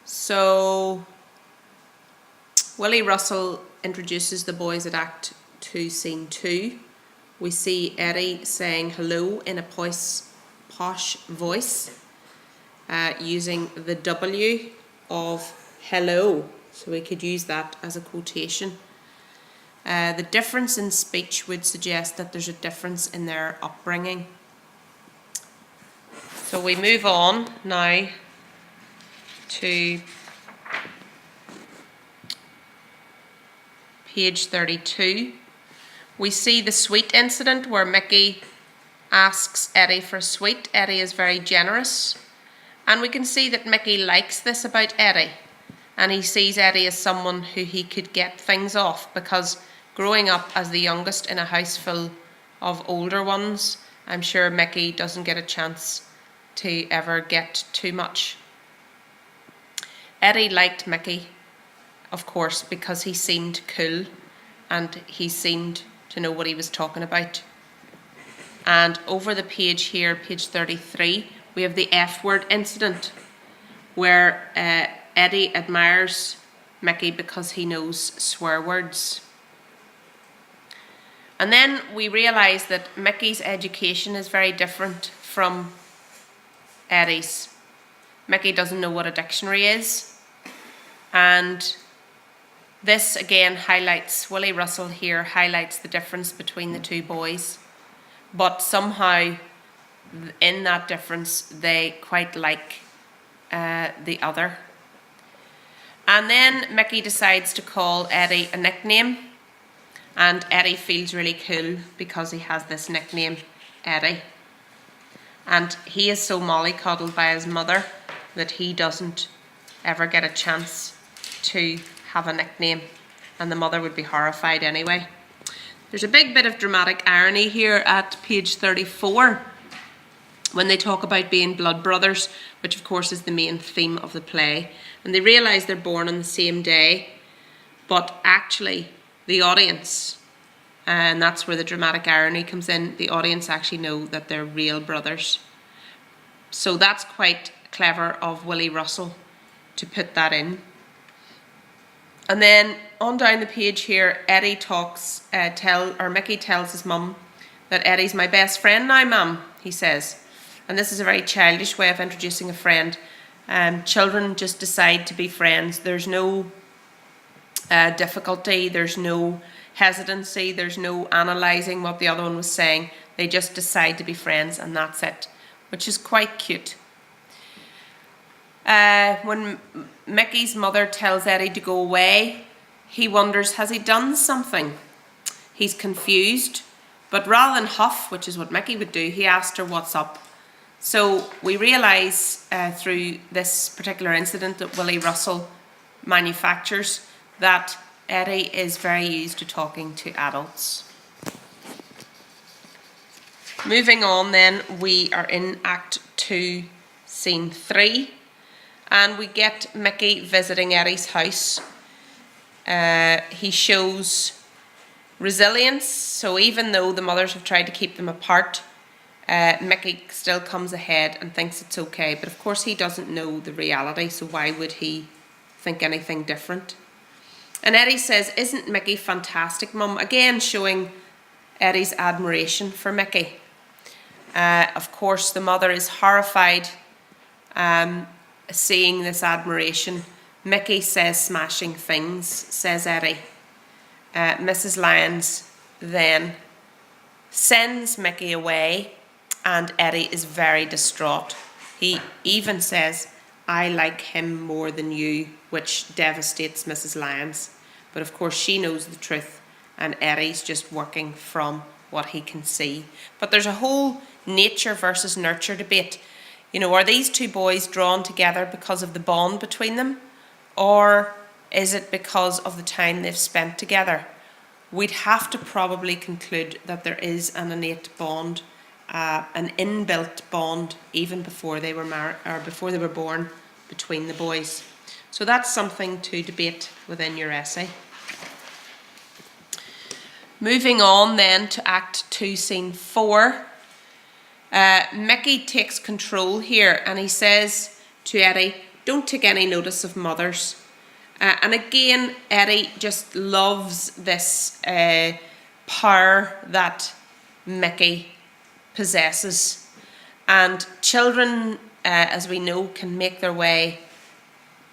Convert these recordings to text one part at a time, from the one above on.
So Willie Russell introduces the boys at Act 2, Scene 2. We see Eddie saying hello in a posh voice, using the W of hello. So we could use that as a quotation. The difference in speech would suggest that there's a difference in their upbringing. So we move on now to page 32. We see the sweet incident where Mickey asks Eddie for a sweet. Eddie is very generous, and we can see that Mickey likes this about Eddie, and he sees Eddie as someone who he could get things off, because growing up as the youngest in a house full of older ones, I'm sure Mickey doesn't get a chance to ever get too much. Eddie liked Mickey, of course, because he seemed cool and he seemed to know what he was talking about. And over the page here, page 33, we have the F word incident, where Eddie admires Mickey because he knows swear words. And then we realise that Mickey's education is very different from Eddie's. Mickey doesn't know what a dictionary is. And this again highlights, Willie Russell here highlights the difference between the two boys. But somehow in that difference they quite like the other. And then Mickey decides to call Eddie a nickname. And Eddie feels really cool because he has this nickname, Eddie. And he is so mollycoddled by his mother that he doesn't ever get a chance to have a nickname, and the mother would be horrified anyway. There's a big bit of dramatic irony here at page 34 when they talk about being blood brothers, which of course is the main theme of the play, and they realise they're born on the same day, but actually the audience, and that's where the dramatic irony comes in, the audience actually know that they're real brothers. So that's quite clever of Willie Russell to put that in. And then on down the page here, Eddie Mickey tells his mum that Eddie's my best friend now, Mum, he says. And this is a very childish way of introducing a friend. Children just decide to be friends. There's no difficulty, there's no hesitancy, there's no analysing what the other one was saying. They just decide to be friends, and that's it, which is quite cute. When Mickey's mother tells Eddie to go away, he wonders, has he done something? He's confused, but rather than huff, which is what Mickey would do, he asked her what's up. So we realise through this particular incident that Willie Russell manufactures that Eddie is very used to talking to adults. Moving on then, we are in Act 2, Scene 3. And we get Mickey visiting Eddie's house. He shows resilience, so even though the mothers have tried to keep them apart, Mickey still comes ahead and thinks it's okay. But of course he doesn't know the reality, so why would he think anything different? And Eddie says, isn't Mickey fantastic, Mum? Again showing Eddie's admiration for Mickey. Of course the mother is horrified seeing this admiration. Mickey says smashing things, says Eddie. Mrs. Lyons then sends Mickey away, and Eddie is very distraught. He even says, I like him more than you, which devastates Mrs. Lyons. But of course she knows the truth, and Eddie's just working from what he can see. But there's a whole nature versus nurture debate. You know, are these two boys drawn together because of the bond between them? Or is it because of the time they've spent together? We'd have to probably conclude that there is an innate bond, an inbuilt bond, even before they were married or before they were born, between the boys. So that's something to debate within your essay. Moving on then to Act 2, Scene 4. Mickey takes control here and he says to Eddie, don't take any notice of mothers. And again, Eddie just loves this power that Mickey possesses. And children, as we know, can make their way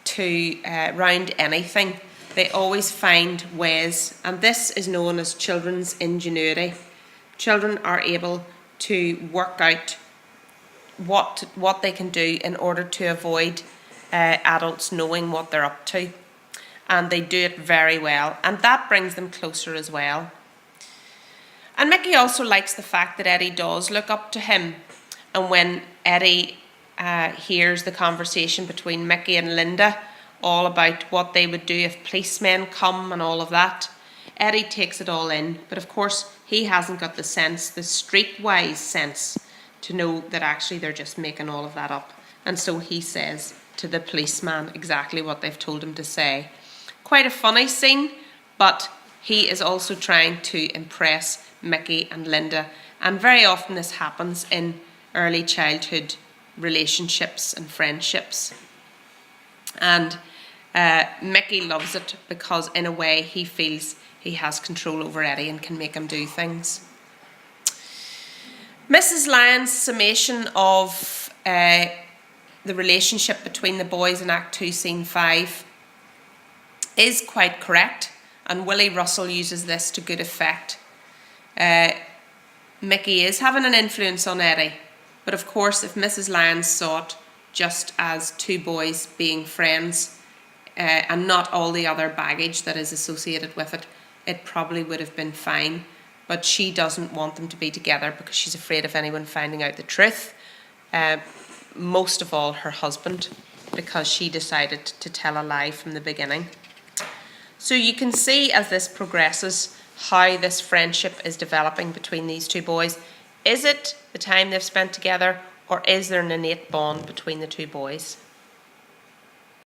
to round anything. They always find ways, and this is known as children's ingenuity. Children are able to work out what they can do in order to avoid adults knowing what they're up to, and they do it very well, and that brings them closer as well. And Mickey also likes the fact that Eddie does look up to him, and when Eddie hears the conversation between Mickey and Linda all about what they would do if policemen come and all of that, Eddie takes it all in, but of course he hasn't got the sense, the streetwise sense, to know that actually they're just making all of that up. And so he says to the policeman exactly what they've told him to say. Quite a funny scene, but he is also trying to impress Mickey and Linda, and very often this happens in early childhood relationships and friendships. And Mickey loves it because in a way he feels he has control over Eddie and can make him do things. Mrs. Lyons' summation of the relationship between the boys in Act 2, Scene 5 is quite correct, and Willie Russell uses this to good effect. Mickey is having an influence on Eddie, but of course if Mrs. Lyons saw it just as two boys being friends and not all the other baggage that is associated with it, it probably would have been fine. But she doesn't want them to be together because she's afraid of anyone finding out the truth. Most of all her husband, because she decided to tell a lie from the beginning. So you can see as this progresses how this friendship is developing between these two boys. Is it the time they've spent together, or is there an innate bond between the two boys?